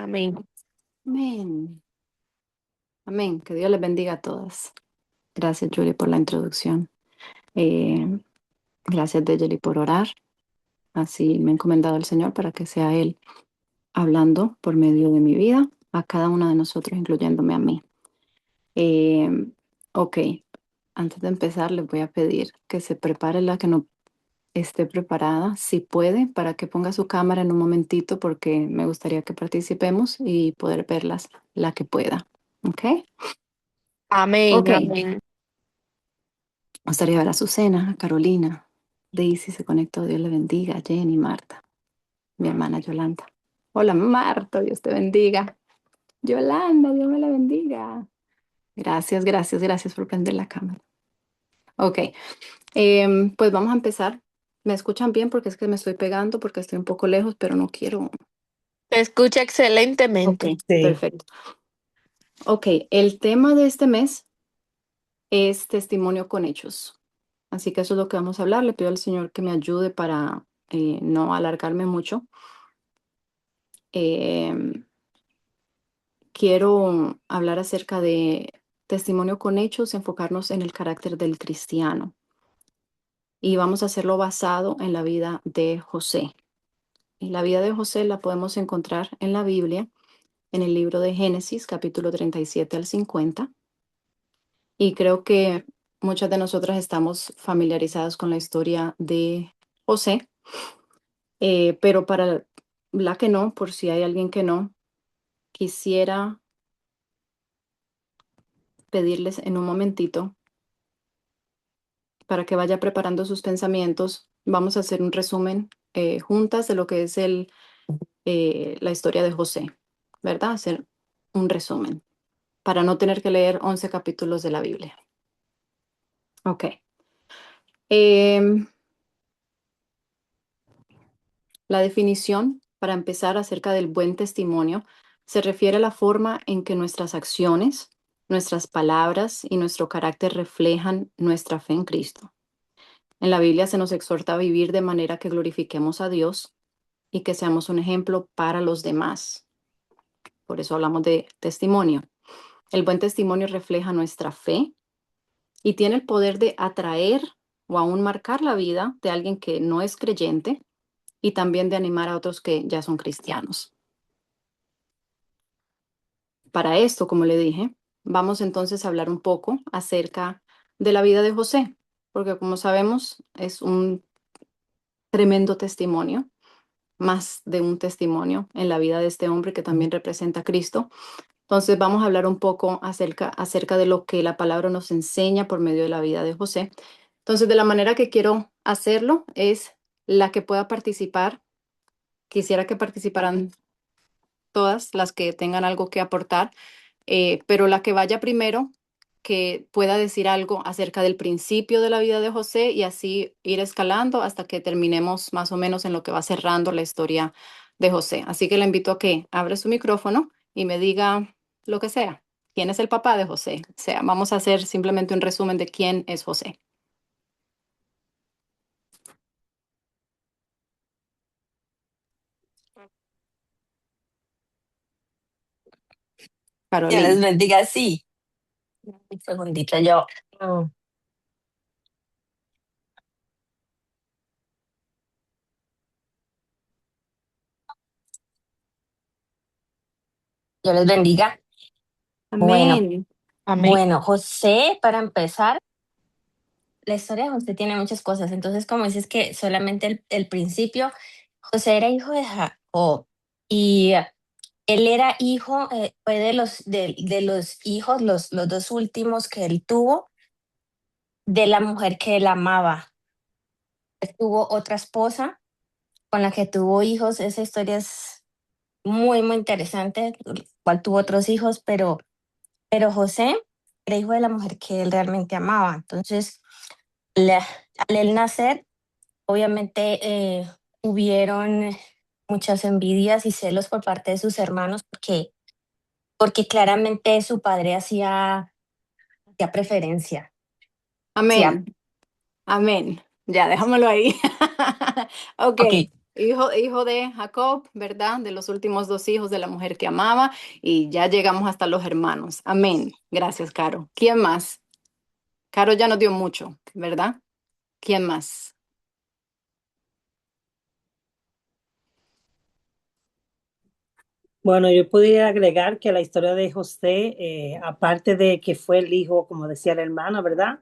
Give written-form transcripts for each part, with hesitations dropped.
Amén. Amén. Amén. Que Dios les bendiga a todas. Gracias, Julie, por la introducción. Eh, gracias, Dejeli, por orar. Así me he encomendado al Señor para que sea Él hablando por medio de mi vida a cada uno de nosotros, incluyéndome a mí. Eh, ok, antes de empezar, les voy a pedir que se prepare la que no esté preparada, si puede, para que ponga su cámara en un momentito, porque me gustaría que participemos y poder verlas la que pueda. ¿Ok? Amén. Ok. Amén. Me gustaría ver a Azucena, a Carolina, Daisy se conectó, Dios le bendiga, Jenny, Marta, mi hermana Yolanda. Hola Marta, Dios te bendiga. Yolanda, Dios me la bendiga. Gracias, gracias, gracias por prender la cámara. Ok, pues vamos a empezar. ¿Me escuchan bien? Porque es que me estoy pegando, porque estoy un poco lejos, pero no quiero. Te escucha Ok, excelentemente. Sí. perfecto. Ok, el tema de este mes es testimonio con hechos. Así que eso es lo que vamos a hablar. Le pido al Señor que me ayude para no alargarme mucho. Em, quiero hablar acerca de testimonio con hechos, enfocarnos en el carácter del cristiano. Y vamos a hacerlo basado en la vida de José. Y la vida de José la podemos encontrar en la Biblia, en el libro de Génesis, capítulo 37 al 50. Y creo que muchas de nosotras estamos familiarizadas con la historia de José. Pero para la que no, por si hay alguien que no, quisiera pedirles en un momentito para que vaya preparando sus pensamientos. Vamos a hacer un resumen juntas de lo que es la historia de José, ¿verdad? Hacer un resumen para no tener que leer 11 capítulos de la Biblia. Ok. Em, la definición, para empezar, acerca del buen testimonio, se refiere a la forma en que nuestras acciones, nuestras palabras y nuestro carácter reflejan nuestra fe en Cristo. En la Biblia se nos exhorta a vivir de manera que glorifiquemos a Dios y que seamos un ejemplo para los demás. Por eso hablamos de testimonio. El buen testimonio refleja nuestra fe y tiene el poder de atraer o aún marcar la vida de alguien que no es creyente y también de animar a otros que ya son cristianos. Para esto, como le dije, vamos entonces a hablar un poco acerca de la vida de José, porque como sabemos es un tremendo testimonio, más de un testimonio en la vida de este hombre que también representa a Cristo. Entonces vamos a hablar un poco acerca de lo que la palabra nos enseña por medio de la vida de José. Entonces, de la manera que quiero hacerlo es la que pueda participar. Quisiera que participaran todas las que tengan algo que aportar, pero la que vaya primero, que pueda decir algo acerca del principio de la vida de José y así ir escalando hasta que terminemos más o menos en lo que va cerrando la historia de José. Así que le invito a que abra su micrófono y me diga lo que sea. ¿Quién es el papá de José? O sea, vamos a hacer simplemente un resumen de quién es José. Dios les Carolina. bendiga, sí. Un segundito, yo. mm, Dios les bendiga. Bueno, Amén. Amén. bueno, José, para empezar, la historia de José tiene muchas cosas. Entonces, como dices que solamente el principio, José era hijo de Jacob y él era hijo, fue de los hijos, los dos últimos que él tuvo, de la mujer que él amaba. Él tuvo otra esposa con la que tuvo hijos. Esa historia es muy, muy interesante, cual tuvo otros hijos, pero José era hijo de la mujer que él realmente amaba. Entonces, al él nacer, obviamente hubieron muchas envidias y celos por parte de sus hermanos porque claramente su padre hacía preferencia. Hacía, Amén. Amén. Ya, déjamelo ahí. Ok. ok, hijo de Jacob, ¿verdad? De los últimos dos hijos de la mujer que amaba y ya llegamos hasta los hermanos. Amén. Gracias, Caro. ¿Quién más? Caro ya nos dio mucho, ¿verdad? ¿Quién más? Bueno, yo podría agregar que la historia de José, aparte de que fue el hijo, como decía la hermana, ¿verdad?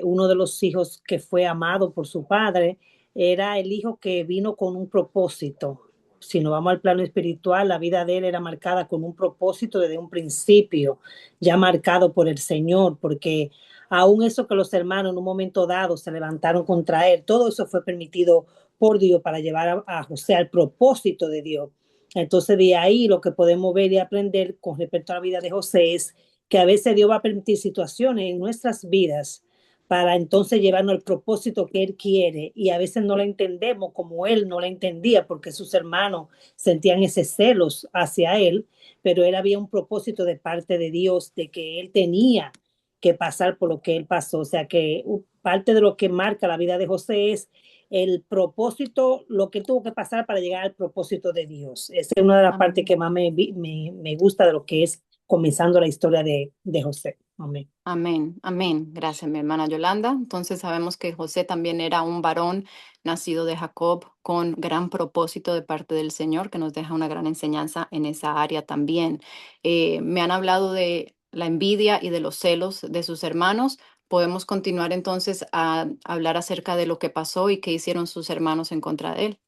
Uno de los hijos que fue amado por su padre, era el hijo que vino con un propósito. Si nos vamos al plano espiritual, la vida de él era marcada con un propósito desde un principio, ya marcado por el Señor, porque aún eso que los hermanos en un momento dado se levantaron contra él, todo eso fue permitido por Dios para llevar a José al propósito de Dios. Entonces, de ahí lo que podemos ver y aprender con respecto a la vida de José es que a veces Dios va a permitir situaciones en nuestras vidas para entonces llevarnos al propósito que Él quiere y a veces no la entendemos como Él no la entendía porque sus hermanos sentían ese celos hacia Él, pero Él había un propósito de parte de Dios de que Él tenía que pasar por lo que Él pasó. O sea que parte de lo que marca la vida de José es el propósito, lo que tuvo que pasar para llegar al propósito de Dios. Esa es una de las partes Amén. que más me gusta de lo que es comenzando la historia de José. Amén. Amén, amén. Gracias, mi hermana Yolanda. Entonces sabemos que José también era un varón nacido de Jacob con gran propósito de parte del Señor, que nos deja una gran enseñanza en esa área también. Me han hablado de la envidia y de los celos de sus hermanos. Podemos continuar entonces a hablar acerca de lo que pasó y qué hicieron sus hermanos en contra de él.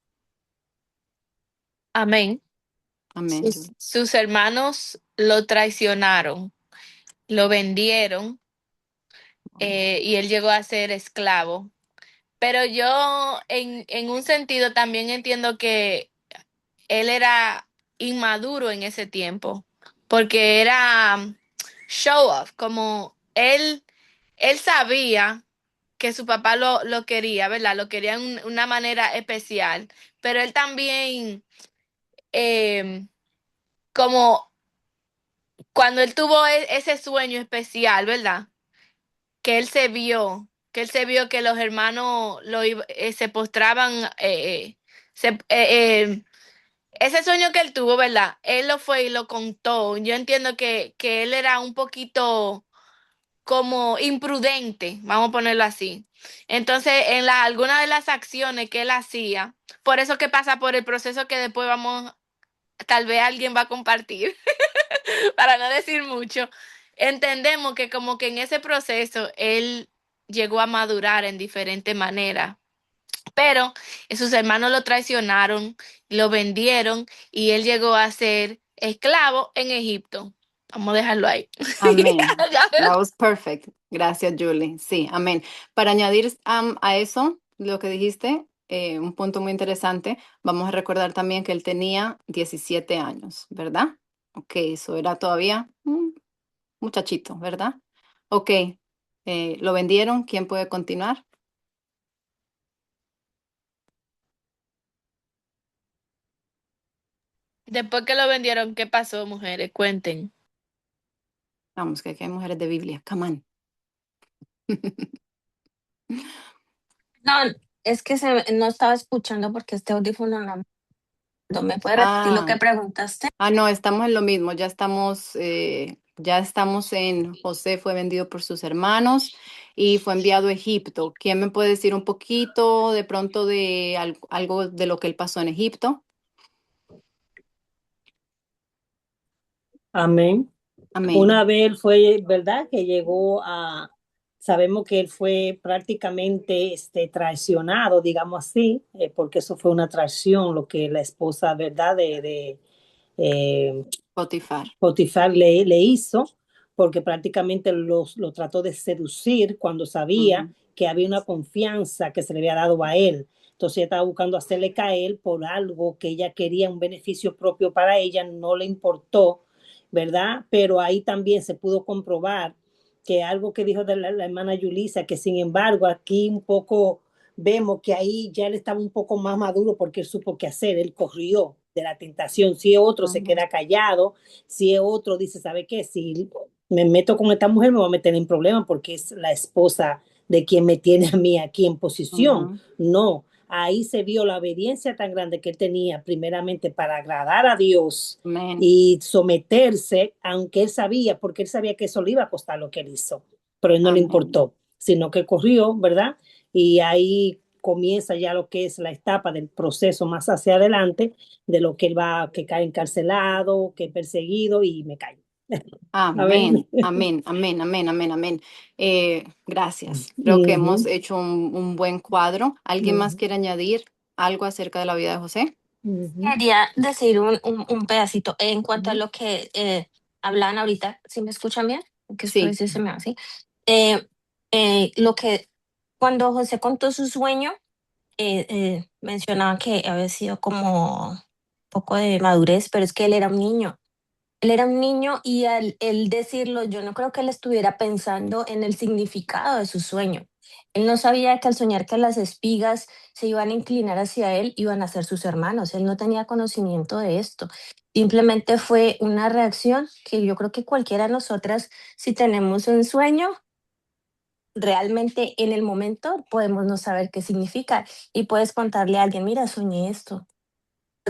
Amén. Amén. Sus hermanos lo traicionaron, lo vendieron y él llegó a ser esclavo. Pero yo en un sentido también entiendo que él era inmaduro en ese tiempo, porque era show off, como él sabía que su papá lo quería, ¿verdad? Lo quería de una manera especial, pero él también, eh, como cuando él tuvo ese sueño especial, ¿verdad? Que él se vio que los hermanos se postraban, se, ese sueño que él tuvo, ¿verdad? Él lo fue y lo contó. Yo entiendo que él era un poquito como imprudente, vamos a ponerlo así. Entonces, en algunas de las acciones que él hacía, por eso que pasa por el proceso que después tal vez alguien va a compartir, para no decir mucho, entendemos que como que en ese proceso él llegó a madurar en diferentes maneras. Pero sus hermanos lo traicionaron, lo vendieron y él llegó a ser esclavo en Egipto. Vamos a dejarlo ahí. Amén. Ya That veo. was perfect. Gracias, Julie. Sí, amén. Para añadir a eso, lo que dijiste, un punto muy interesante, vamos a recordar también que él tenía 17 años, ¿verdad? Ok, eso era todavía un muchachito, ¿verdad? Ok, lo vendieron. ¿Quién puede continuar? Después que lo vendieron, ¿qué pasó, mujeres? Cuenten. Vamos, que aquí hay mujeres de Biblia. Come on. No, es que no estaba escuchando porque este audífono no me puede repetir lo Ah. que preguntaste. No, estamos en lo mismo, ya estamos en José fue vendido por sus hermanos y fue enviado a Egipto. ¿Quién me puede decir un poquito de pronto de algo de lo que él pasó en Egipto? Amén. Una Amén. vez fue, ¿verdad? Que sabemos que él fue prácticamente traicionado, digamos así, porque eso fue una traición, lo que la esposa, ¿verdad? Eh, Potifar. Potifar le hizo, porque prácticamente lo trató de seducir cuando sabía Ujú, que había una confianza que se le había dado a él. Entonces ella estaba buscando hacerle caer por algo que ella quería, un beneficio propio para ella, no le importó, ¿verdad? Pero ahí también se pudo comprobar que algo que dijo de la hermana Yulisa, que sin embargo aquí un poco vemos que ahí ya él estaba un poco más maduro porque él supo qué hacer, él corrió de la tentación. Si otro se ujú, queda callado, si otro dice, ¿sabe qué? Si me meto con esta mujer me voy a meter en problemas porque es la esposa de quien me tiene a mí aquí en posición. ujú. No, ahí se vio la obediencia tan grande que él tenía primeramente para agradar a Dios Amén. y someterse, aunque él sabía, porque él sabía que eso le iba a costar lo que él hizo, pero él no le Amén. importó, sino que corrió, ¿verdad? Y ahí comienza ya lo que es la etapa del proceso más hacia adelante, de lo que él va, que cae encarcelado, que perseguido y me cae. A ver. Amén, amén, amén, amén, amén, amén. Gracias. Creo que hemos Ujú, hecho un buen cuadro. ¿Alguien más ujú, quiere añadir algo acerca de la vida de José? ujú, Quería decir un pedacito en cuanto a ujú, lo que hablaban ahorita. ¿Sí me escuchan bien? Que esto a Sí. veces se me hace. Eh, lo que cuando José contó su sueño, mencionaba que había sido como un poco de madurez, pero es que él era un niño. Él era un niño y al él decirlo, yo no creo que él estuviera pensando en el significado de su sueño. Él no sabía que al soñar que las espigas se iban a inclinar hacia él, iban a ser sus hermanos. Él no tenía conocimiento de esto. Simplemente fue una reacción que yo creo que cualquiera de nosotras, si tenemos un sueño, realmente en el momento podemos no saber qué significa y puedes contarle a alguien, mira, soñé esto,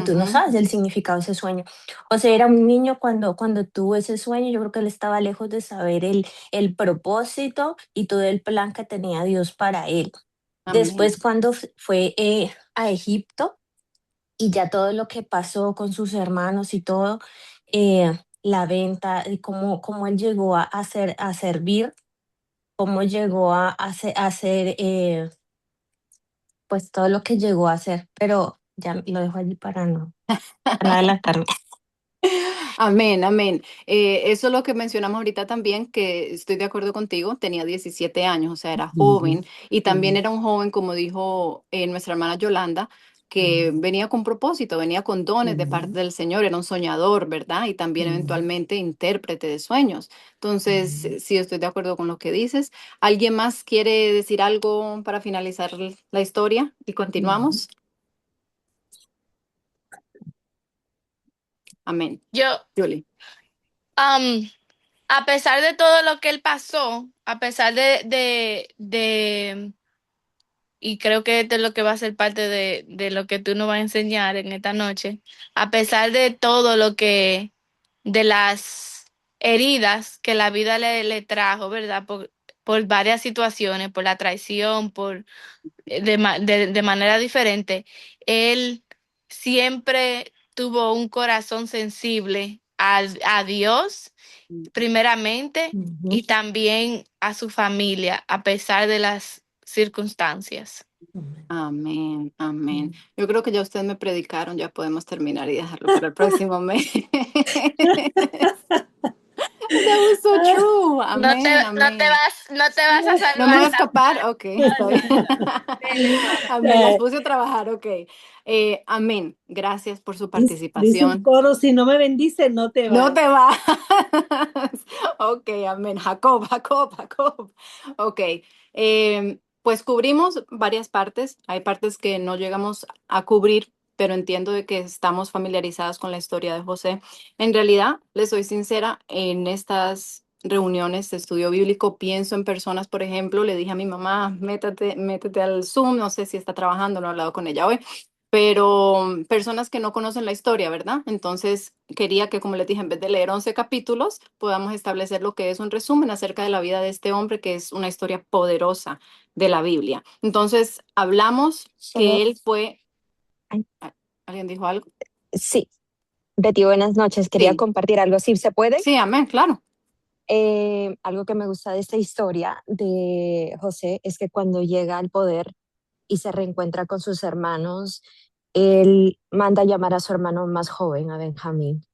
tú no Ujú. sabes el significado de ese sueño. O sea, era un niño cuando tuvo ese sueño, yo creo que él estaba lejos de saber el propósito y todo el plan que tenía Dios para él. Después, Amén. cuando fue a Egipto y ya todo lo que pasó con sus hermanos y todo, la venta, y cómo él llegó a servir, cómo llegó a hacer pues todo lo que llegó a hacer, pero ya lo dejo allí para no adelantarme. Amén, amén. Eso es lo que mencionamos ahorita también, que estoy de acuerdo contigo, tenía 17 años, o sea, era ujú, joven y también ujú, era un joven, como dijo nuestra hermana Yolanda, que ujú, venía con propósito, venía con dones de parte ujú, del Señor, era un soñador, ¿verdad? Y también ujú. eventualmente intérprete de sueños. Entonces, Ujú. sí, estoy de acuerdo con lo que dices. ¿Alguien más quiere decir algo para finalizar la historia y Ujú. continuamos? Amén. Yo, Julie. am, a pesar de todo lo que él pasó, a pesar y creo que esto es lo que va a ser parte de lo que tú nos vas a enseñar en esta noche, a pesar de todo de las heridas que la vida le trajo, ¿verdad? Por varias situaciones, por la traición, de manera diferente, él siempre tuvo un corazón sensible a Dios primeramente Ujú. y también a su familia, a pesar de las circunstancias. Amén, amén. Yo creo que ya ustedes me predicaron, ya podemos terminar y dejarlo para el próximo mes. That was so true. Amén, amén. No te vas a ¿No me salvar voy a escapar? Ok, está bien. dele, hermana. Amén, las puse a trabajar, ok. Amén. Gracias por su Dice un participación. coro, si no me bendice, no te No vas. te vas. Ok, amén. Jacob, Jacob, Jacob. Ok. Pues cubrimos varias partes. Hay partes que no llegamos a cubrir, pero entiendo de que estamos familiarizadas con la historia de José. En realidad, les soy sincera, en estas reuniones de estudio bíblico pienso en personas, por ejemplo, le dije a mi mamá, métete al Zoom, no sé si está trabajando, no he hablado con ella hoy, pero personas que no conocen la historia, ¿verdad? Entonces, quería que, como les dije, en vez de leer 11 capítulos, podamos establecer lo que es un resumen acerca de la vida de este hombre, que es una historia poderosa de la Biblia. Entonces, hablamos Solo, que él fue, ay, ¿alguien dijo algo? sí, Betty, buenas noches. Quería Sí, compartir algo, si se puede. sí, amén, claro. Algo que me gusta de esta historia de José es que cuando llega al poder y se reencuentra con sus hermanos, él manda a llamar a su hermano más joven, a Benjamín.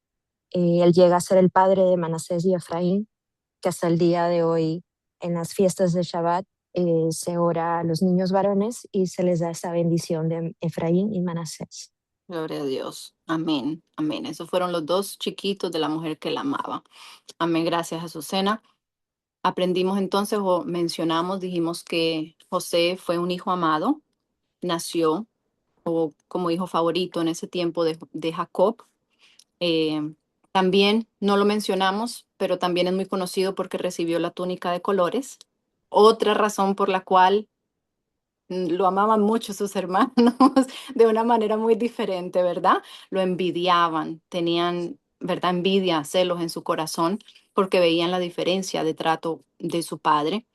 Él llega a ser el padre de Manasés y Efraín, que hasta el día de hoy, en las fiestas de Shabbat, se ora a los niños varones y se les da esa bendición de Efraín y Manasés. Gloria a Dios. Amén, amén. Esos fueron los dos chiquitos de la mujer que la amaba. Amén, gracias, Azucena. Aprendimos entonces o mencionamos, dijimos que José fue un hijo amado, nació o como hijo favorito en ese tiempo de Jacob. Eh, También no lo mencionamos, pero también es muy conocido porque recibió la túnica de colores. Otra razón por la cual lo amaban mucho sus hermanos de una manera muy diferente, ¿verdad? Lo envidiaban, tenían, ¿verdad? Envidia, celos en su corazón porque veían la diferencia de trato de su padre.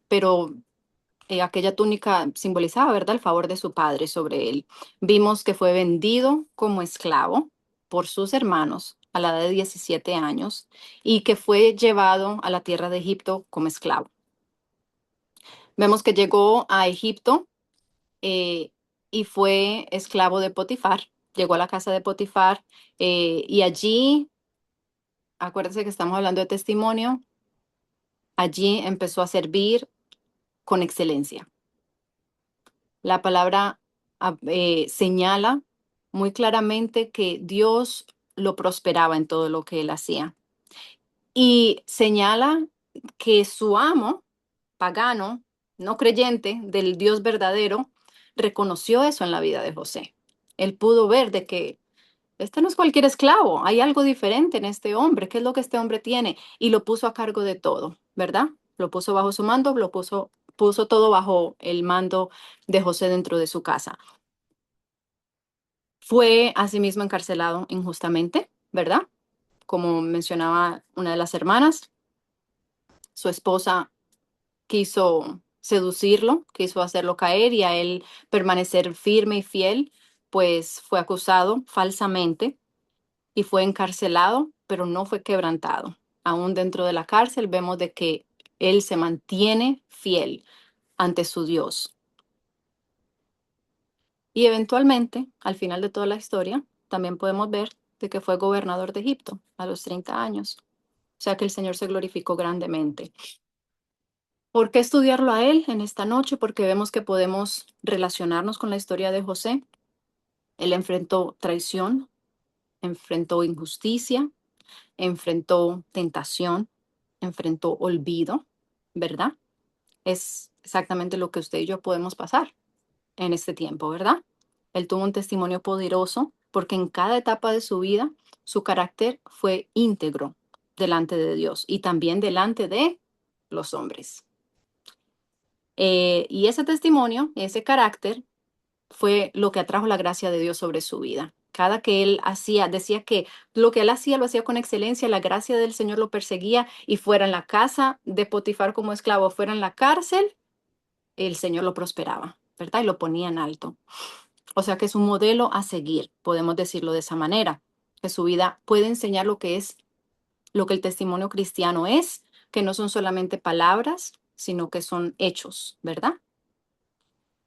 Pero aquella túnica simbolizaba, ¿verdad?, el favor de su padre sobre él. Vimos que fue vendido como esclavo por sus hermanos a la edad de 17 años y que fue llevado a la tierra de Egipto como esclavo. Vemos que llegó a Egipto eh, y fue esclavo de Potifar. Llegó a la casa de Potifar y allí, acuérdense que estamos hablando de testimonio, allí empezó a servir con excelencia. La palabra señala muy claramente que Dios lo prosperaba en todo lo que él hacía. Y señala que su amo, pagano, no creyente del Dios verdadero, reconoció eso en la vida de José. Él pudo ver de que este no es cualquier esclavo, hay algo diferente en este hombre, ¿qué es lo que este hombre tiene? Y lo puso a cargo de todo, ¿verdad? Lo puso bajo su mando, puso todo bajo el mando de José dentro de su casa. Fue asimismo encarcelado injustamente, ¿verdad? Como mencionaba una de las hermanas, su esposa quiso seducirlo, quiso hacerlo caer y a él permanecer firme y fiel, pues fue acusado falsamente y fue encarcelado, pero no fue quebrantado. Aún dentro de la cárcel vemos de que él se mantiene fiel ante su Dios. Y eventualmente, al final de toda la historia, también podemos ver de que fue gobernador de Egipto a los 30 años. O sea que el Señor se glorificó grandemente. ¿Por qué estudiarlo a él en esta noche? Porque vemos que podemos relacionarnos con la historia de José. Él enfrentó traición, enfrentó injusticia, enfrentó tentación, enfrentó olvido, ¿verdad? Es exactamente lo que usted y yo podemos pasar en este tiempo, ¿verdad? Él tuvo un testimonio poderoso porque en cada etapa de su vida su carácter fue íntegro delante de Dios y también delante de los hombres. Y ese testimonio, ese carácter, fue lo que atrajo la gracia de Dios sobre su vida. Cada que él hacía, decía que lo que él hacía lo hacía con excelencia, la gracia del Señor lo perseguía y fuera en la casa de Potifar como esclavo, fuera en la cárcel, el Señor lo prosperaba, ¿verdad? Y lo ponía en alto. O sea que es un modelo a seguir, podemos decirlo de esa manera, que su vida puede enseñar lo que es, lo que el testimonio cristiano es, que no son solamente palabras, sino que son hechos, ¿verdad?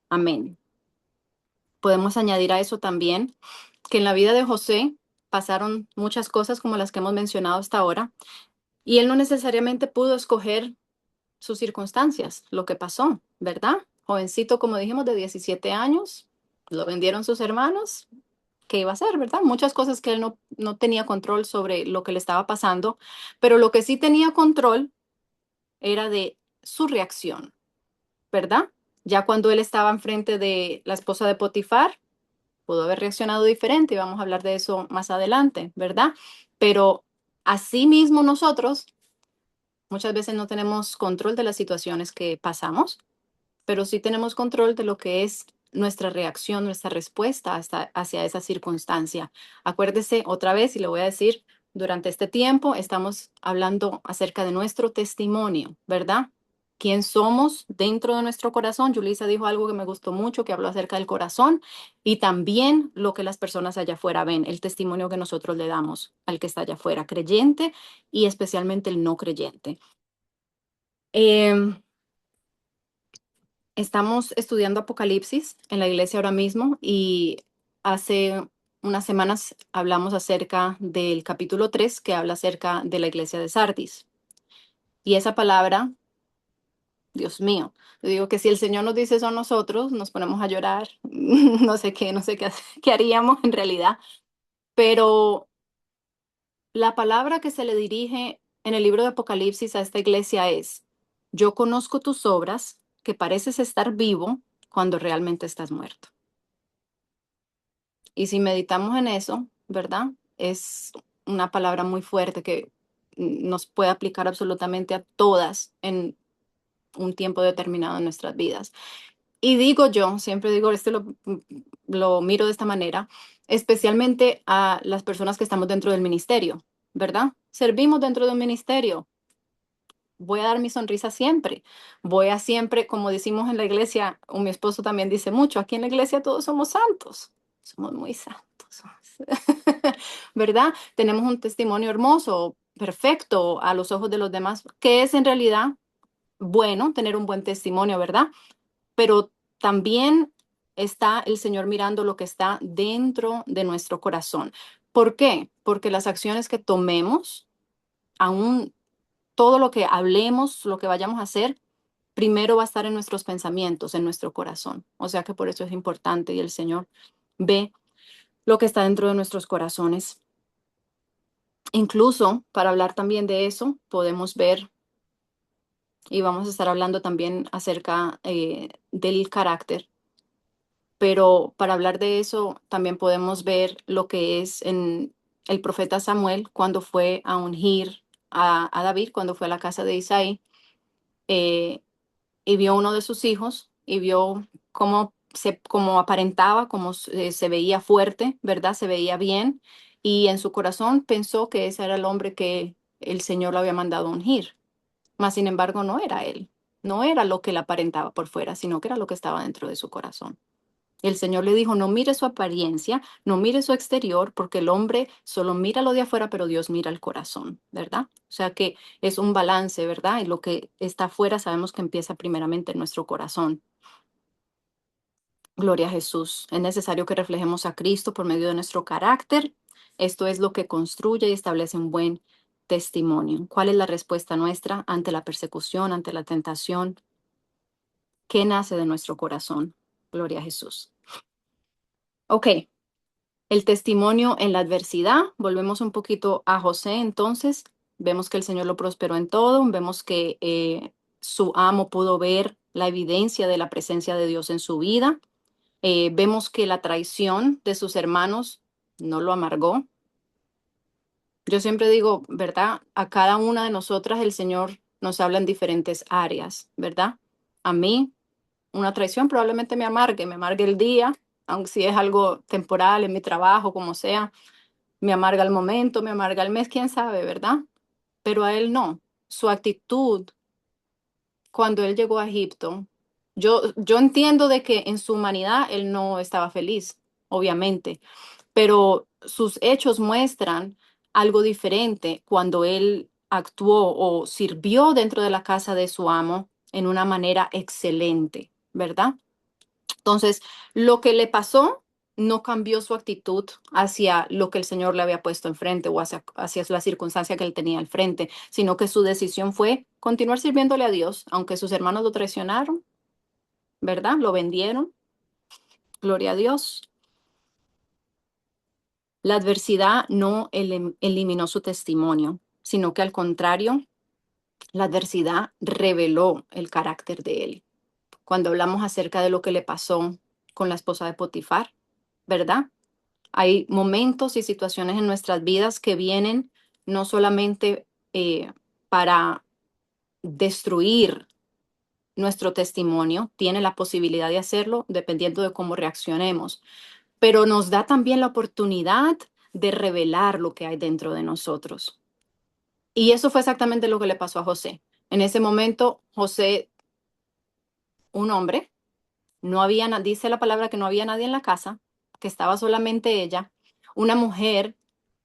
Amén. Podemos añadir a eso también que en la vida de José pasaron muchas cosas como las que hemos mencionado hasta ahora, y él no necesariamente pudo escoger sus circunstancias, lo que pasó, ¿verdad? Jovencito, como dijimos, de 17 años, lo vendieron sus hermanos, ¿qué iba a hacer, verdad? Muchas cosas que él no tenía control sobre lo que le estaba pasando, pero lo que sí tenía control era de su reacción, ¿verdad? Ya cuando él estaba enfrente de la esposa de Potifar, pudo haber reaccionado diferente y vamos a hablar de eso más adelante, ¿verdad? Pero asimismo nosotros muchas veces no tenemos control de las situaciones que pasamos, pero sí tenemos control de lo que es nuestra reacción, nuestra respuesta hacia esa circunstancia. Acuérdese otra vez, y le voy a decir, durante este tiempo estamos hablando acerca de nuestro testimonio, ¿verdad? ¿Quién somos dentro de nuestro corazón? Yulisa dijo algo que me gustó mucho, que habló acerca del corazón y también lo que las personas allá afuera ven, el testimonio que nosotros le damos al que está allá afuera, creyente y especialmente el no creyente. Em, Estamos estudiando Apocalipsis en la iglesia ahora mismo y hace unas semanas hablamos acerca del capítulo 3 que habla acerca de la iglesia de Sardis. Y esa palabra, Dios mío, yo digo que si el Señor nos dice eso a nosotros, nos ponemos a llorar, qué haríamos en realidad. Pero la palabra que se le dirige en el libro de Apocalipsis a esta iglesia es, yo conozco tus obras, que pareces estar vivo cuando realmente estás muerto. Y si meditamos en eso, ¿verdad? Es una palabra muy fuerte que nos puede aplicar absolutamente a todas en un tiempo determinado en nuestras vidas. Y digo yo, siempre digo, lo miro de esta manera, especialmente a las personas que estamos dentro del ministerio, ¿verdad? Servimos dentro de un ministerio. Voy a dar mi sonrisa siempre. Voy a siempre, como decimos en la iglesia, o mi esposo también dice mucho, aquí en la iglesia todos somos santos. Somos muy santos. ¿Verdad? Tenemos un testimonio hermoso, perfecto a los ojos de los demás, que es en realidad bueno tener un buen testimonio, ¿verdad? Pero también está el Señor mirando lo que está dentro de nuestro corazón. ¿Por qué? Porque las acciones que tomemos, aún todo lo que hablemos, lo que vayamos a hacer, primero va a estar en nuestros pensamientos, en nuestro corazón. O sea que por eso es importante y el Señor ve lo que está dentro de nuestros corazones. Incluso para hablar también de eso, podemos ver y vamos a estar hablando también acerca del carácter. Pero para hablar de eso, también podemos ver lo que es en el profeta Samuel cuando fue a ungir a David, cuando fue a la casa de Isaí, eh, y vio uno de sus hijos y vio cómo aparentaba, cómo se veía fuerte, ¿verdad? Se veía bien. Y en su corazón pensó que ese era el hombre que el Señor lo había mandado a ungir. Mas, sin embargo, no era él. No era lo que él aparentaba por fuera, sino que era lo que estaba dentro de su corazón. El Señor le dijo, no mire su apariencia, no mire su exterior, porque el hombre solo mira lo de afuera, pero Dios mira el corazón, ¿verdad? O sea que es un balance, ¿verdad? Y lo que está afuera sabemos que empieza primeramente en nuestro corazón. Gloria a Jesús. Es necesario que reflejemos a Cristo por medio de nuestro carácter. Esto es lo que construye y establece un buen testimonio. ¿Cuál es la respuesta nuestra ante la persecución, ante la tentación? ¿Qué nace de nuestro corazón? Gloria a Jesús. Ok. El testimonio en la adversidad. Volvemos un poquito a José, entonces. Vemos que el Señor lo prosperó en todo. Vemos que su amo pudo ver la evidencia de la presencia de Dios en su vida. Vemos que la traición de sus hermanos no lo amargó. Yo siempre digo, ¿verdad? A cada una de nosotras el Señor nos habla en diferentes áreas, ¿verdad? A mí, una traición probablemente me amargue el día, aunque si es algo temporal en mi trabajo, como sea, me amarga el momento, me amarga el mes, quién sabe, ¿verdad? Pero a él no. Su actitud cuando él llegó a Egipto, yo entiendo de que en su humanidad él no estaba feliz, obviamente, pero sus hechos muestran algo diferente cuando él actuó o sirvió dentro de la casa de su amo en una manera excelente, ¿verdad? Entonces, lo que le pasó no cambió su actitud hacia lo que el Señor le había puesto enfrente o hacia la circunstancia que él tenía al frente, sino que su decisión fue continuar sirviéndole a Dios, aunque sus hermanos lo traicionaron, ¿verdad? Lo vendieron. Gloria a Dios. La adversidad no eliminó su testimonio, sino que al contrario, la adversidad reveló el carácter de él. Cuando hablamos acerca de lo que le pasó con la esposa de Potifar, ¿verdad? Hay momentos y situaciones en nuestras vidas que vienen no solamente para destruir nuestro testimonio, tiene la posibilidad de hacerlo dependiendo de cómo reaccionemos, pero nos da también la oportunidad de revelar lo que hay dentro de nosotros. Y eso fue exactamente lo que le pasó a José. En ese momento, José, un hombre, no había, dice la palabra que no había nadie en la casa, que estaba solamente ella, una mujer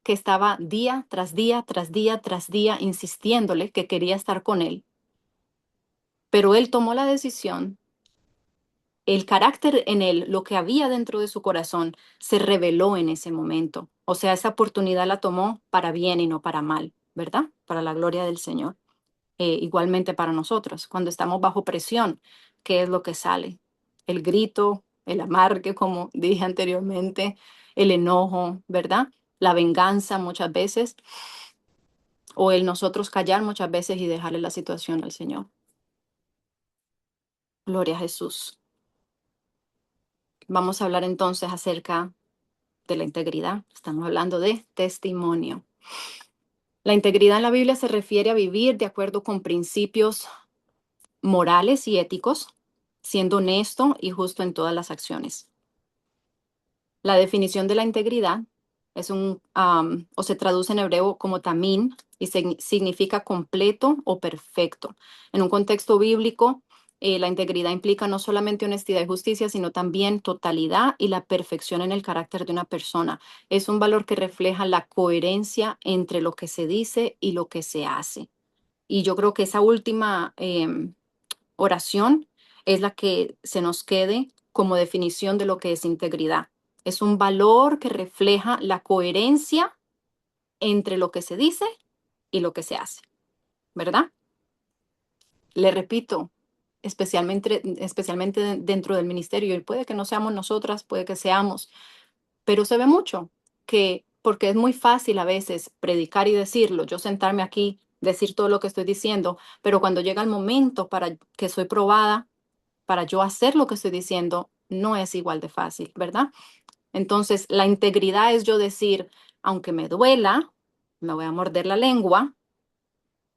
que estaba día tras día, tras día, tras día, insistiéndole que quería estar con él. Pero él tomó la decisión, el carácter en él, lo que había dentro de su corazón, se reveló en ese momento. O sea, esa oportunidad la tomó para bien y no para mal, ¿verdad? Para la gloria del Señor. Igualmente para nosotros, cuando estamos bajo presión, ¿qué es lo que sale? El grito, el amargue, como dije anteriormente, el enojo, ¿verdad? La venganza muchas veces, o el nosotros callar muchas veces y dejarle la situación al Señor. Gloria a Jesús. Vamos a hablar entonces acerca de la integridad. Estamos hablando de testimonio. La integridad en la Biblia se refiere a vivir de acuerdo con principios morales y éticos, siendo honesto y justo en todas las acciones. La definición de la integridad es o se traduce en hebreo como tamín y significa completo o perfecto. En un contexto bíblico, la integridad implica no solamente honestidad y justicia, sino también totalidad y la perfección en el carácter de una persona. Es un valor que refleja la coherencia entre lo que se dice y lo que se hace. Y yo creo que esa última oración es la que se nos quede como definición de lo que es integridad. Es un valor que refleja la coherencia entre lo que se dice y lo que se hace, ¿verdad? Le repito, especialmente dentro del ministerio, y puede que no seamos nosotras, puede que seamos, pero se ve mucho que, porque es muy fácil a veces predicar y decirlo, yo sentarme aquí, decir todo lo que estoy diciendo, pero cuando llega el momento para que soy probada, para yo hacer lo que estoy diciendo, no es igual de fácil, ¿verdad? Entonces, la integridad es yo decir, aunque me duela, me voy a morder la lengua,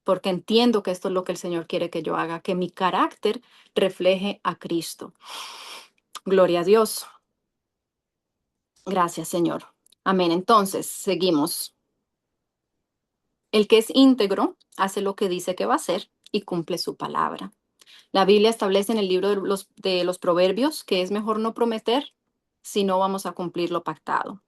porque entiendo que esto es lo que el Señor quiere que yo haga, que mi carácter refleje a Cristo. Gloria a Dios. Gracias, Señor. Amén. Entonces, seguimos. El que es íntegro hace lo que dice que va a hacer y cumple su palabra. La Biblia establece en el libro de los Proverbios que es mejor no prometer si no vamos a cumplir lo pactado.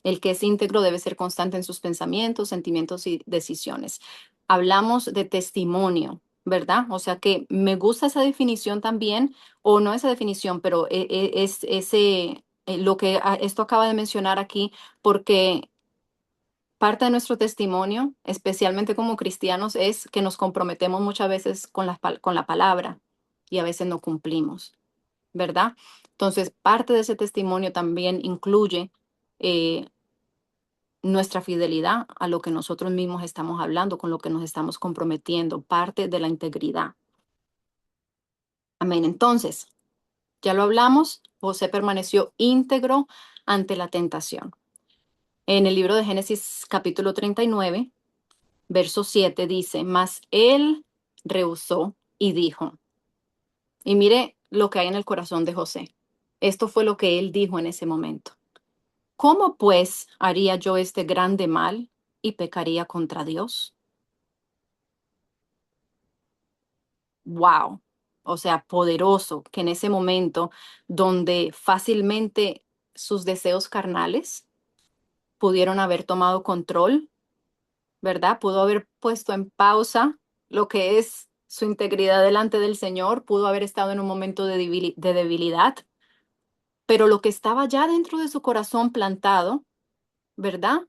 El que es íntegro debe ser constante en sus pensamientos, sentimientos y decisiones. Hablamos de testimonio, ¿verdad? O sea que me gusta esa definición también, o no esa definición, pero es ese, lo que esto acaba de mencionar aquí, porque parte de nuestro testimonio, especialmente como cristianos, es que nos comprometemos muchas veces con la palabra y a veces no cumplimos, ¿verdad? Entonces, parte de ese testimonio también incluye eh, nuestra fidelidad a lo que nosotros mismos estamos hablando, con lo que nos estamos comprometiendo, parte de la integridad. Amén. Entonces, ya lo hablamos, José permaneció íntegro ante la tentación. En el libro de Génesis capítulo 39, verso 7 dice, mas él rehusó y dijo, y mire lo que hay en el corazón de José. Esto fue lo que él dijo en ese momento. ¿Cómo pues haría yo este grande mal y pecaría contra Dios? Wow, o sea, poderoso, que en ese momento donde fácilmente sus deseos carnales pudieron haber tomado control, ¿verdad? Pudo haber puesto en pausa lo que es su integridad delante del Señor, pudo haber estado en un momento de debilidad, pero lo que estaba ya dentro de su corazón plantado, ¿verdad?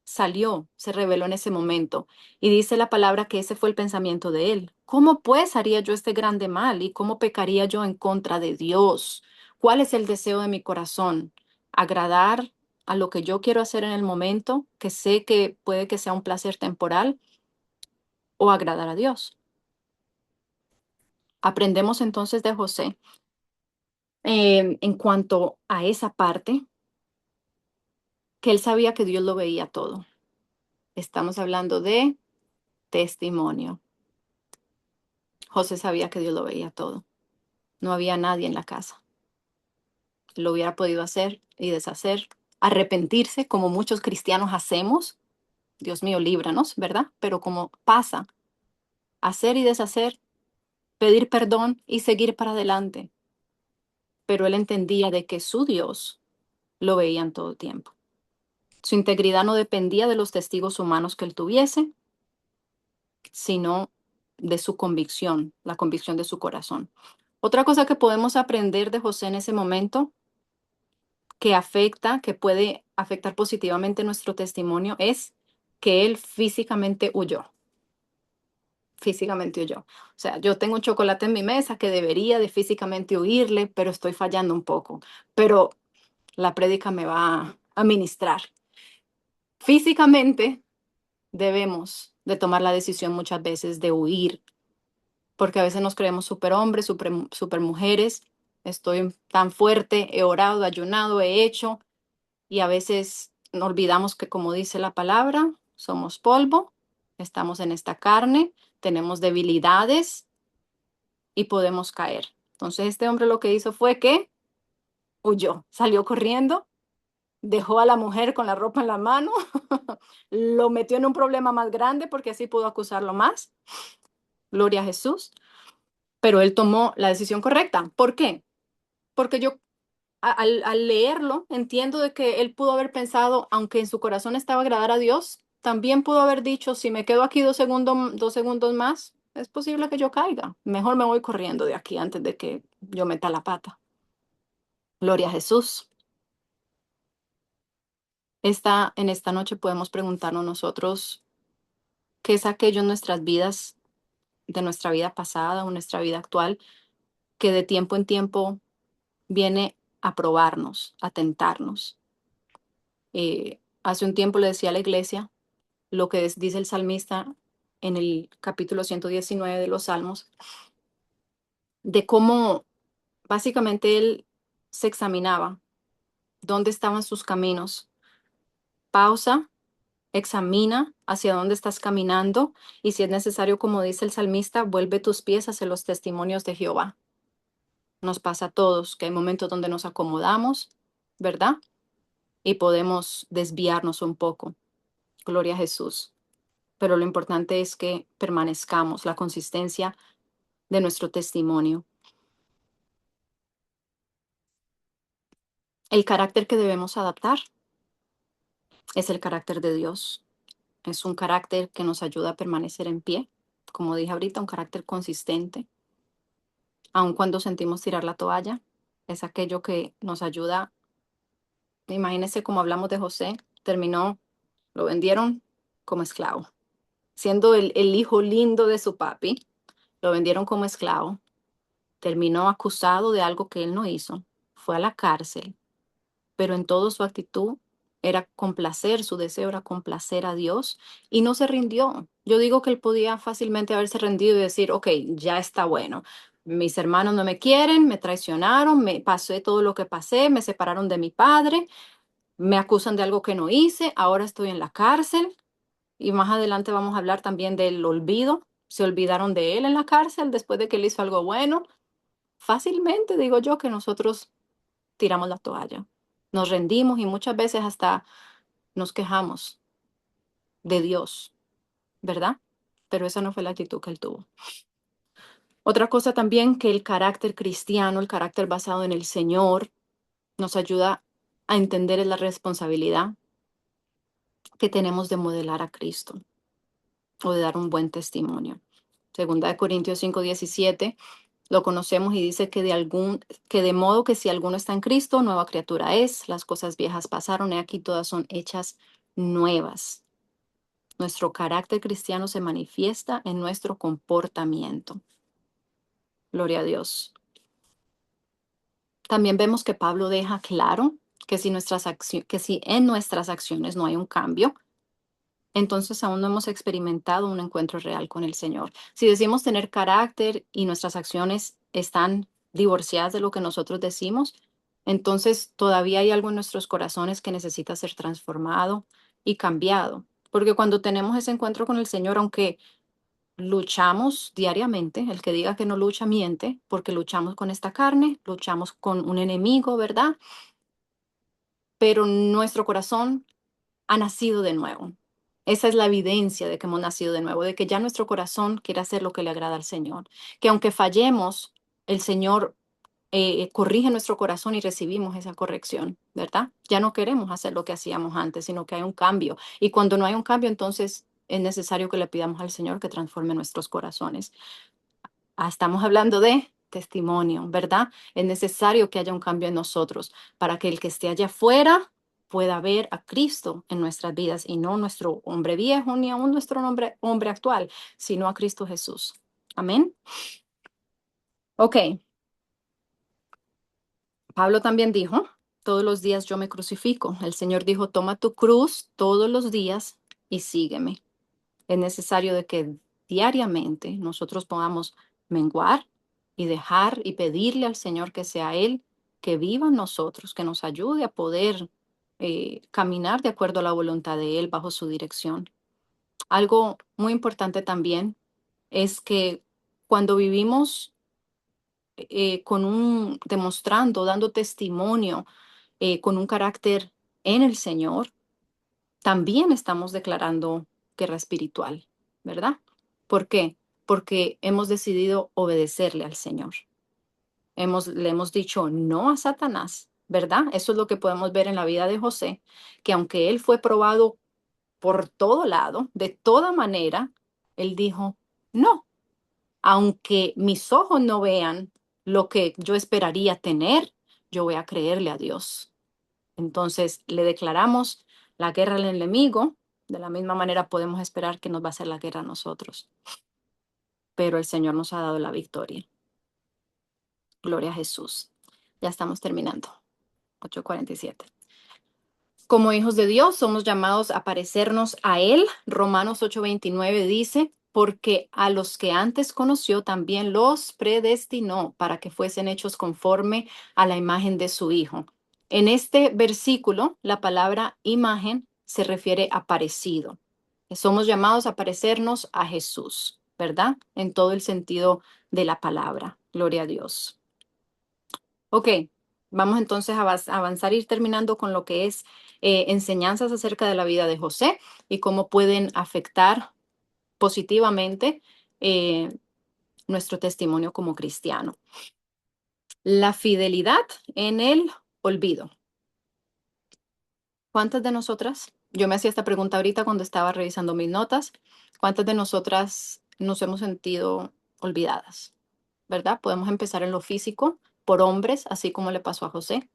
Salió, se reveló en ese momento. Y dice la palabra que ese fue el pensamiento de él. ¿Cómo pues haría yo este grande mal? ¿Y cómo pecaría yo en contra de Dios? ¿Cuál es el deseo de mi corazón? ¿Agradar a lo que yo quiero hacer en el momento, que sé que puede que sea un placer temporal, o agradar a Dios? Aprendemos entonces de José en cuanto a esa parte, que él sabía que Dios lo veía todo. Estamos hablando de testimonio. José sabía que Dios lo veía todo. No había nadie en la casa. Lo hubiera podido hacer y deshacer, arrepentirse como muchos cristianos hacemos. Dios mío, líbranos, ¿verdad? Pero como pasa, hacer y deshacer, pedir perdón y seguir para adelante. Pero él entendía de que su Dios lo veía en todo tiempo. Su integridad no dependía de los testigos humanos que él tuviese, sino de su convicción, la convicción de su corazón. Otra cosa que podemos aprender de José en ese momento que puede afectar positivamente nuestro testimonio es que él físicamente huyó. Físicamente huyó. O sea, yo tengo un chocolate en mi mesa que debería de físicamente huirle, pero estoy fallando un poco. Pero la prédica me va a ministrar. Físicamente debemos de tomar la decisión muchas veces de huir, porque a veces nos creemos superhombres, super mujeres. Estoy tan fuerte, he orado, ayunado, he hecho, y a veces olvidamos que, como dice la palabra, somos polvo, estamos en esta carne, tenemos debilidades y podemos caer. Entonces este hombre lo que hizo fue que huyó, salió corriendo, dejó a la mujer con la ropa en la mano, lo metió en un problema más grande porque así pudo acusarlo más. Gloria a Jesús. Pero él tomó la decisión correcta. ¿Por qué? Porque yo al leerlo entiendo de que él pudo haber pensado, aunque en su corazón estaba agradar a Dios, también pudo haber dicho, si me quedo aquí 2 segundos más, es posible que yo caiga. Mejor me voy corriendo de aquí antes de que yo meta la pata. Gloria a Jesús. En esta noche podemos preguntarnos nosotros qué es aquello en nuestras vidas, de nuestra vida pasada o nuestra vida actual, que de tiempo en tiempo viene a probarnos, a tentarnos. Hace un tiempo le decía a la iglesia lo que dice el salmista en el capítulo 119 de los Salmos, de cómo básicamente él se examinaba dónde estaban sus caminos. Pausa, examina hacia dónde estás caminando y si es necesario, como dice el salmista, vuelve tus pies hacia los testimonios de Jehová. Nos pasa a todos que hay momentos donde nos acomodamos, ¿verdad? Y podemos desviarnos un poco. Gloria a Jesús. Pero lo importante es que permanezcamos, la consistencia de nuestro testimonio. El carácter que debemos adaptar es el carácter de Dios. Es un carácter que nos ayuda a permanecer en pie. Como dije ahorita, un carácter consistente. Aun cuando sentimos tirar la toalla, es aquello que nos ayuda. Imagínense como hablamos de José, terminó, lo vendieron como esclavo. Siendo el hijo lindo de su papi, lo vendieron como esclavo. Terminó acusado de algo que él no hizo. Fue a la cárcel, pero en toda su actitud era complacer, su deseo era complacer a Dios y no se rindió. Yo digo que él podía fácilmente haberse rendido y decir, ok, ya está bueno. Mis hermanos no me quieren, me traicionaron, me pasé todo lo que pasé, me separaron de mi padre, me acusan de algo que no hice, ahora estoy en la cárcel y más adelante vamos a hablar también del olvido. Se olvidaron de él en la cárcel después de que él hizo algo bueno. Fácilmente digo yo que nosotros tiramos la toalla, nos rendimos y muchas veces hasta nos quejamos de Dios, ¿verdad? Pero esa no fue la actitud que él tuvo. Otra cosa también que el carácter cristiano, el carácter basado en el Señor, nos ayuda a entender es la responsabilidad que tenemos de modelar a Cristo o de dar un buen testimonio. Segunda de Corintios 5:17 lo conocemos y dice que de modo que si alguno está en Cristo, nueva criatura es, las cosas viejas pasaron y aquí todas son hechas nuevas. Nuestro carácter cristiano se manifiesta en nuestro comportamiento. Gloria a Dios. También vemos que Pablo deja claro que que si en nuestras acciones no hay un cambio, entonces aún no hemos experimentado un encuentro real con el Señor. Si decimos tener carácter y nuestras acciones están divorciadas de lo que nosotros decimos, entonces todavía hay algo en nuestros corazones que necesita ser transformado y cambiado. Porque cuando tenemos ese encuentro con el Señor, aunque luchamos diariamente, el que diga que no lucha miente, porque luchamos con esta carne, luchamos con un enemigo, ¿verdad? Pero nuestro corazón ha nacido de nuevo. Esa es la evidencia de que hemos nacido de nuevo, de que ya nuestro corazón quiere hacer lo que le agrada al Señor. Que aunque fallemos, el Señor corrige nuestro corazón y recibimos esa corrección, ¿verdad? Ya no queremos hacer lo que hacíamos antes, sino que hay un cambio. Y cuando no hay un cambio, entonces es necesario que le pidamos al Señor que transforme nuestros corazones. Estamos hablando de testimonio, ¿verdad? Es necesario que haya un cambio en nosotros para que el que esté allá afuera pueda ver a Cristo en nuestras vidas y no nuestro hombre viejo ni aún nuestro hombre actual, sino a Cristo Jesús. Amén. Ok. Pablo también dijo, todos los días yo me crucifico. El Señor dijo, toma tu cruz todos los días y sígueme. Es necesario de que diariamente nosotros podamos menguar y dejar y pedirle al Señor que sea Él que viva en nosotros, que nos ayude a poder caminar de acuerdo a la voluntad de Él bajo su dirección. Algo muy importante también es que cuando vivimos demostrando, dando testimonio, con un carácter en el Señor, también estamos declarando guerra espiritual, ¿verdad? ¿Por qué? Porque hemos decidido obedecerle al Señor. Le hemos dicho no a Satanás, ¿verdad? Eso es lo que podemos ver en la vida de José, que aunque él fue probado por todo lado, de toda manera, él dijo, no, aunque mis ojos no vean lo que yo esperaría tener, yo voy a creerle a Dios. Entonces le declaramos la guerra al enemigo, de la misma manera podemos esperar que nos va a hacer la guerra a nosotros, pero el Señor nos ha dado la victoria. Gloria a Jesús. Ya estamos terminando. 8:47. Como hijos de Dios, somos llamados a parecernos a Él. Romanos 8:29 dice, porque a los que antes conoció también los predestinó para que fuesen hechos conforme a la imagen de su Hijo. En este versículo, la palabra imagen se refiere a parecido. Somos llamados a parecernos a Jesús, ¿verdad? En todo el sentido de la palabra. Gloria a Dios. Ok, vamos entonces a avanzar, ir terminando con lo que es enseñanzas acerca de la vida de José y cómo pueden afectar positivamente eh, nuestro testimonio como cristiano. La fidelidad en el olvido. ¿Cuántas de nosotras? Yo me hacía esta pregunta ahorita cuando estaba revisando mis notas. ¿Cuántas de nosotras nos hemos sentido olvidadas? ¿Verdad? Podemos empezar en lo físico, por hombres, así como le pasó a José.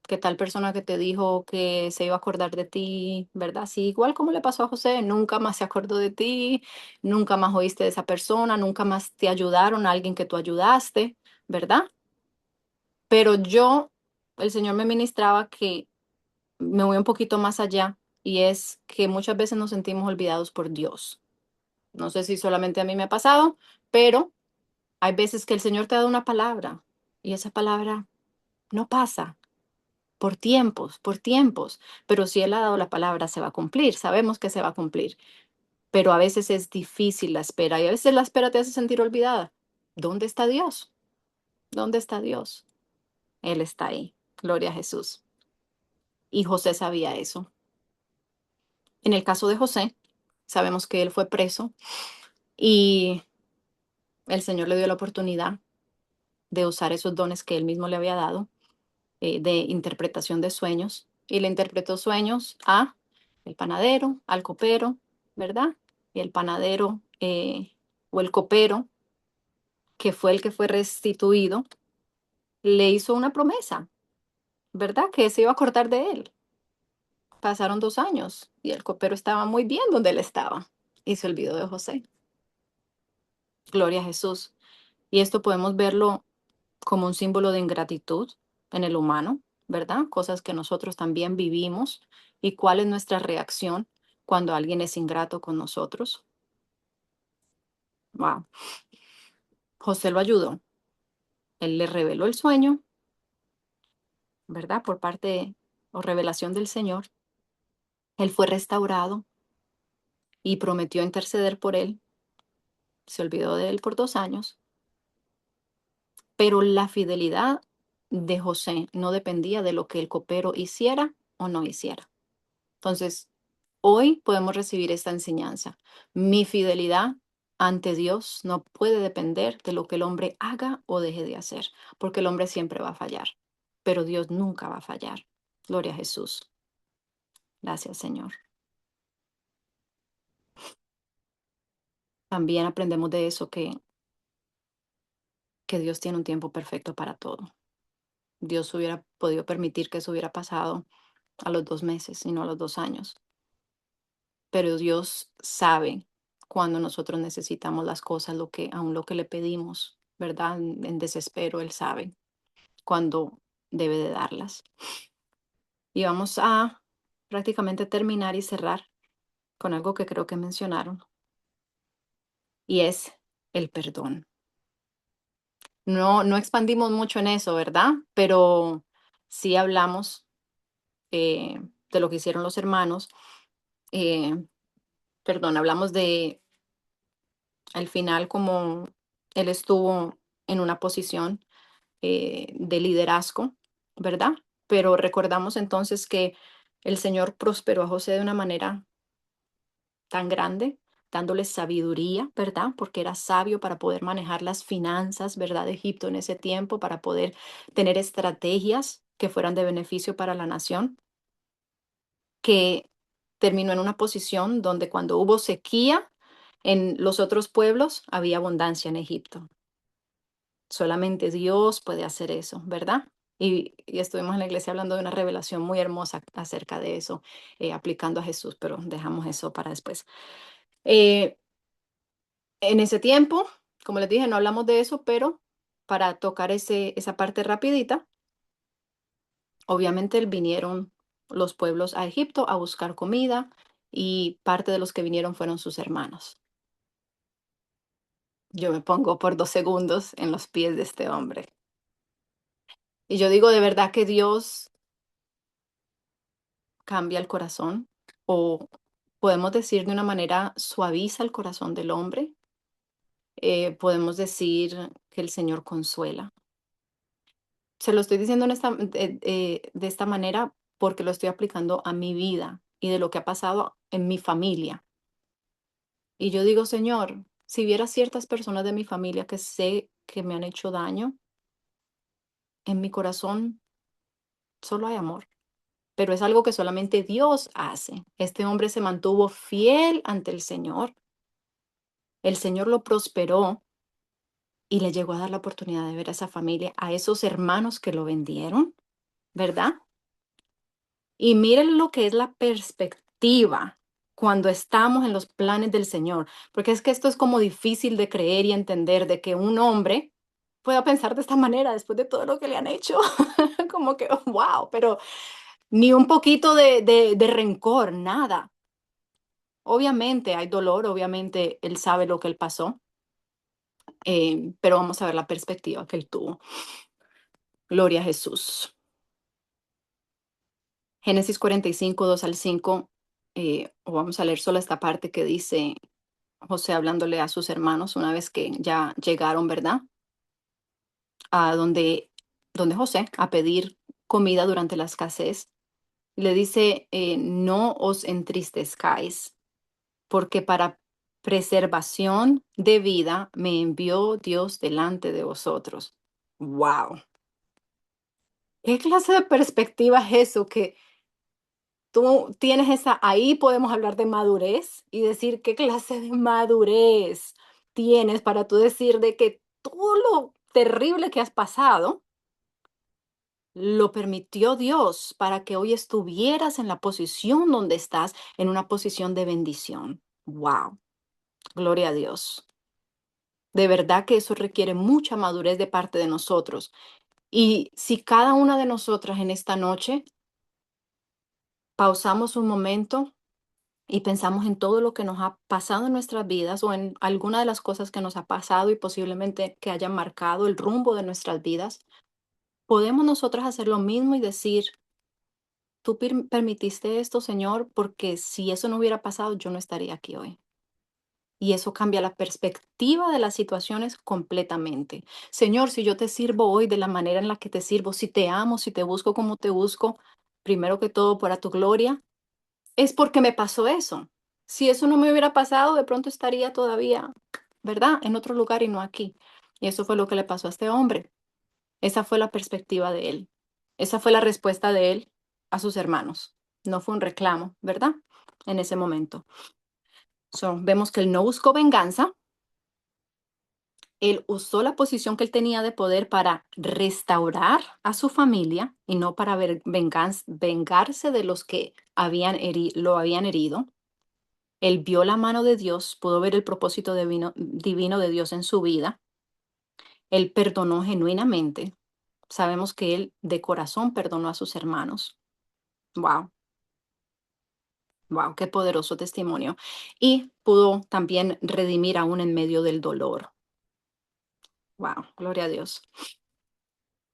Que tal persona que te dijo que se iba a acordar de ti, ¿verdad? Sí, igual como le pasó a José, nunca más se acordó de ti, nunca más oíste de esa persona, nunca más te ayudaron a alguien que tú ayudaste, ¿verdad? Pero el Señor me ministraba que me voy un poquito más allá y es que muchas veces nos sentimos olvidados por Dios. No sé si solamente a mí me ha pasado, pero hay veces que el Señor te da una palabra y esa palabra no pasa por tiempos, pero si Él ha dado la palabra, se va a cumplir, sabemos que se va a cumplir, pero a veces es difícil la espera y a veces la espera te hace sentir olvidada. ¿Dónde está Dios? ¿Dónde está Dios? Él está ahí. Gloria a Jesús. Y José sabía eso. En el caso de José, sabemos que él fue preso y el Señor le dio la oportunidad de usar esos dones que él mismo le había dado, de interpretación de sueños, y le interpretó sueños a el panadero, al copero, ¿verdad? Y el panadero o el copero, que fue el que fue restituido, le hizo una promesa, ¿verdad? Que se iba a acordar de él. Pasaron 2 años y el copero estaba muy bien donde él estaba y se olvidó de José. Gloria a Jesús. Y esto podemos verlo como un símbolo de ingratitud en el humano, ¿verdad? Cosas que nosotros también vivimos y cuál es nuestra reacción cuando alguien es ingrato con nosotros. Wow. José lo ayudó. Él le reveló el sueño, ¿verdad? Por parte o revelación del Señor. Él fue restaurado y prometió interceder por él. Se olvidó de él por 2 años, pero la fidelidad de José no dependía de lo que el copero hiciera o no hiciera. Entonces, hoy podemos recibir esta enseñanza. Mi fidelidad ante Dios no puede depender de lo que el hombre haga o deje de hacer, porque el hombre siempre va a fallar, pero Dios nunca va a fallar. Gloria a Jesús. Gracias, Señor. También aprendemos de eso que Dios tiene un tiempo perfecto para todo. Dios hubiera podido permitir que eso hubiera pasado a los 2 meses y no a los 2 años, pero Dios sabe cuando nosotros necesitamos las cosas, aun lo que le pedimos, ¿verdad? En desespero, Él sabe cuándo debe de darlas. Y vamos a prácticamente terminar y cerrar con algo que creo que mencionaron, y es el perdón. No expandimos mucho en eso, ¿verdad? Pero sí hablamos de lo que hicieron los hermanos. eh, Perdón, hablamos de al final como él estuvo en una posición de liderazgo, ¿verdad? Pero recordamos entonces que el Señor prosperó a José de una manera tan grande, dándole sabiduría, ¿verdad? Porque era sabio para poder manejar las finanzas, ¿verdad? De Egipto en ese tiempo, para poder tener estrategias que fueran de beneficio para la nación, que terminó en una posición donde cuando hubo sequía en los otros pueblos, había abundancia en Egipto. Solamente Dios puede hacer eso, ¿verdad? Y estuvimos en la iglesia hablando de una revelación muy hermosa acerca de eso, aplicando a Jesús, pero dejamos eso para después. Eh, en ese tiempo, como les dije, no hablamos de eso, pero para tocar esa parte rapidita, obviamente vinieron los pueblos a Egipto a buscar comida y parte de los que vinieron fueron sus hermanos. Yo me pongo por 2 segundos en los pies de este hombre. Y yo digo de verdad que Dios cambia el corazón, o podemos decir de una manera, suaviza el corazón del hombre. Podemos decir que el Señor consuela. Se lo estoy diciendo de esta manera porque lo estoy aplicando a mi vida y de lo que ha pasado en mi familia. Y yo digo, Señor, si viera ciertas personas de mi familia que sé que me han hecho daño, en mi corazón solo hay amor. Pero es algo que solamente Dios hace. Este hombre se mantuvo fiel ante el Señor. El Señor lo prosperó y le llegó a dar la oportunidad de ver a esa familia, a esos hermanos que lo vendieron, ¿verdad? Y miren lo que es la perspectiva cuando estamos en los planes del Señor, porque es que esto es como difícil de creer y entender de que un hombre pueda pensar de esta manera después de todo lo que le han hecho. Como que, wow, pero ni un poquito de rencor, nada. Obviamente hay dolor, obviamente él sabe lo que él pasó, pero vamos a ver la perspectiva que él tuvo. Gloria a Jesús. Génesis 45, 2 al 5, o vamos a leer solo esta parte que dice José hablándole a sus hermanos una vez que ya llegaron, ¿verdad? A donde José, a pedir comida durante la escasez. Le dice, no os entristezcáis, porque para preservación de vida me envió Dios delante de vosotros. ¡Wow! ¿Qué clase de perspectiva es eso? Que tú tienes ahí podemos hablar de madurez y decir qué clase de madurez tienes para tú decir de que todo lo terrible que has pasado lo permitió Dios para que hoy estuvieras en la posición donde estás, en una posición de bendición. ¡Wow! Gloria a Dios. De verdad que eso requiere mucha madurez de parte de nosotros. Y si cada una de nosotras en esta noche pausamos un momento y pensamos en todo lo que nos ha pasado en nuestras vidas o en alguna de las cosas que nos ha pasado y posiblemente que hayan marcado el rumbo de nuestras vidas, podemos nosotras hacer lo mismo y decir, tú permitiste esto, Señor, porque si eso no hubiera pasado, yo no estaría aquí hoy. Y eso cambia la perspectiva de las situaciones completamente. Señor, si yo te sirvo hoy de la manera en la que te sirvo, si te amo, si te busco como te busco, primero que todo para tu gloria, es porque me pasó eso. Si eso no me hubiera pasado, de pronto estaría todavía, ¿verdad? En otro lugar y no aquí. Y eso fue lo que le pasó a este hombre. Esa fue la perspectiva de él. Esa fue la respuesta de él a sus hermanos. No fue un reclamo, ¿verdad? En ese momento. Vemos que él no buscó venganza. Él usó la posición que él tenía de poder para restaurar a su familia y no para vengarse de los que lo habían herido. Él vio la mano de Dios, pudo ver el propósito divino de Dios en su vida. Él perdonó genuinamente. Sabemos que él de corazón perdonó a sus hermanos. Wow, wow, qué poderoso testimonio. Y pudo también redimir aún en medio del dolor. Wow, gloria a Dios.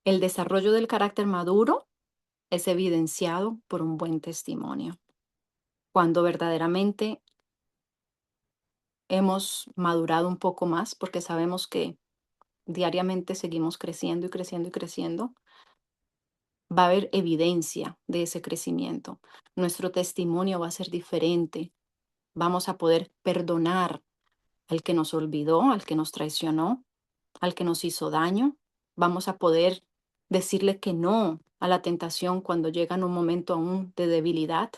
El desarrollo del carácter maduro es evidenciado por un buen testimonio. Cuando verdaderamente hemos madurado un poco más, porque sabemos que diariamente seguimos creciendo y creciendo y creciendo, va a haber evidencia de ese crecimiento. Nuestro testimonio va a ser diferente. Vamos a poder perdonar al que nos olvidó, al que nos traicionó, al que nos hizo daño. Vamos a poder decirle que no a la tentación cuando llega en un momento aún de debilidad.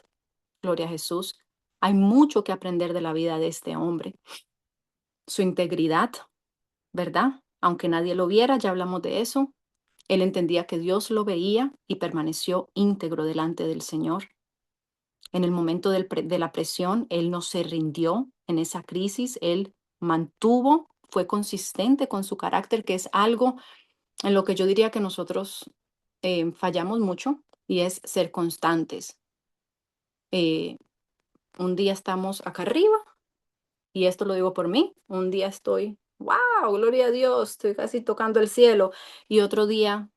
Gloria a Jesús. Hay mucho que aprender de la vida de este hombre. Su integridad, ¿verdad? Aunque nadie lo viera, ya hablamos de eso. Él entendía que Dios lo veía y permaneció íntegro delante del Señor. En el momento de la presión, él no se rindió en esa crisis, él mantuvo, fue consistente con su carácter, que es algo en lo que yo diría que nosotros fallamos mucho, y es ser constantes. Eh, un día estamos acá arriba, y esto lo digo por mí, un día estoy, wow, gloria a Dios, estoy casi tocando el cielo, y otro día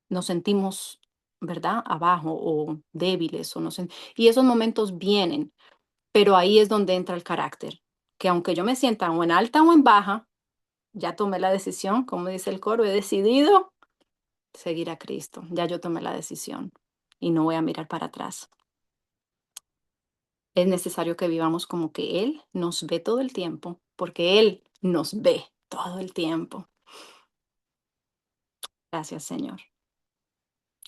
nos sentimos, ¿verdad? Abajo o débiles, y esos momentos vienen. Pero ahí es donde entra el carácter, que aunque yo me sienta o en alta o en baja, ya tomé la decisión, como dice el coro, he decidido seguir a Cristo. Ya yo tomé la decisión y no voy a mirar para atrás. Es necesario que vivamos como que Él nos ve todo el tiempo, porque Él nos ve todo el tiempo. Gracias, Señor.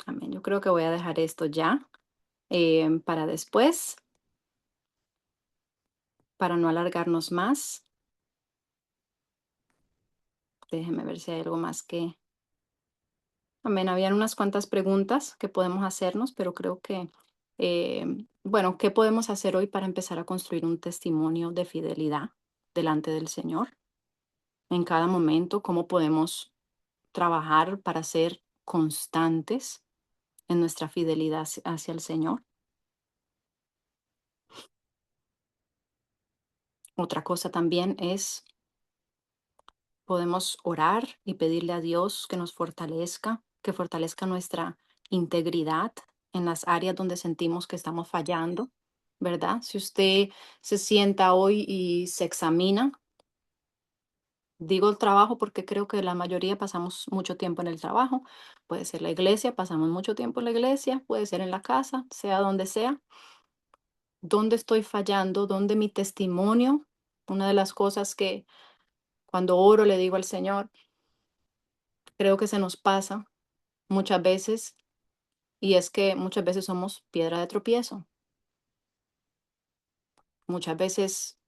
Amén. Yo creo que voy a dejar esto ya para después, para no alargarnos más. Déjeme ver si hay algo más que... Amén. Habían unas cuantas preguntas que podemos hacernos, pero creo que, bueno, ¿qué podemos hacer hoy para empezar a construir un testimonio de fidelidad delante del Señor? En cada momento, ¿cómo podemos trabajar para ser constantes en nuestra fidelidad hacia el Señor? Otra cosa también es, podemos orar y pedirle a Dios que fortalezca nuestra integridad en las áreas donde sentimos que estamos fallando, ¿verdad? Si usted se sienta hoy y se examina, digo el trabajo porque creo que la mayoría pasamos mucho tiempo en el trabajo, puede ser la iglesia, pasamos mucho tiempo en la iglesia, puede ser en la casa, sea donde sea. ¿Dónde estoy fallando? ¿Dónde mi testimonio? Una de las cosas que cuando oro le digo al Señor, creo que se nos pasa muchas veces, y es que muchas veces somos piedra de tropiezo. Muchas veces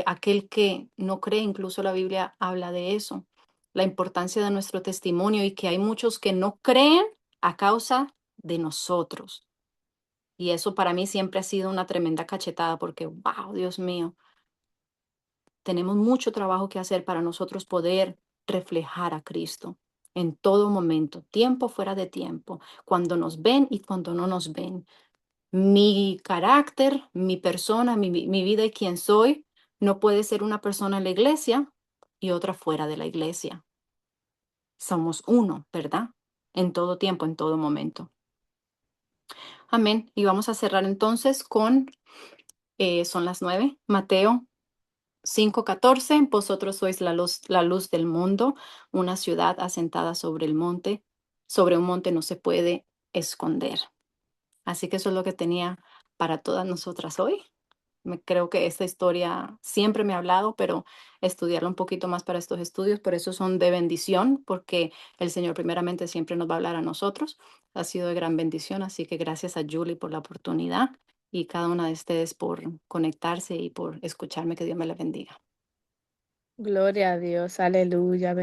aquel que no cree, incluso la Biblia habla de eso, la importancia de nuestro testimonio, y que hay muchos que no creen a causa de nosotros. Y eso para mí siempre ha sido una tremenda cachetada porque, wow, Dios mío, tenemos mucho trabajo que hacer para nosotros poder reflejar a Cristo en todo momento, tiempo fuera de tiempo, cuando nos ven y cuando no nos ven. Mi carácter, mi persona, mi vida y quién soy, no puede ser una persona en la iglesia y otra fuera de la iglesia. Somos uno, ¿verdad? En todo tiempo, en todo momento. Amén. Y vamos a cerrar entonces con, son las 9, Mateo 5:14. Vosotros sois la luz del mundo, una ciudad asentada sobre el monte. Sobre un monte no se puede esconder. Así que eso es lo que tenía para todas nosotras hoy. Creo que esta historia siempre me ha hablado, pero estudiarla un poquito más para estos estudios, por eso son de bendición, porque el Señor primeramente siempre nos va a hablar a nosotros. Ha sido de gran bendición, así que gracias a Julie por la oportunidad y cada una de ustedes por conectarse y por escucharme. Que Dios me la bendiga. Gloria a Dios, aleluya,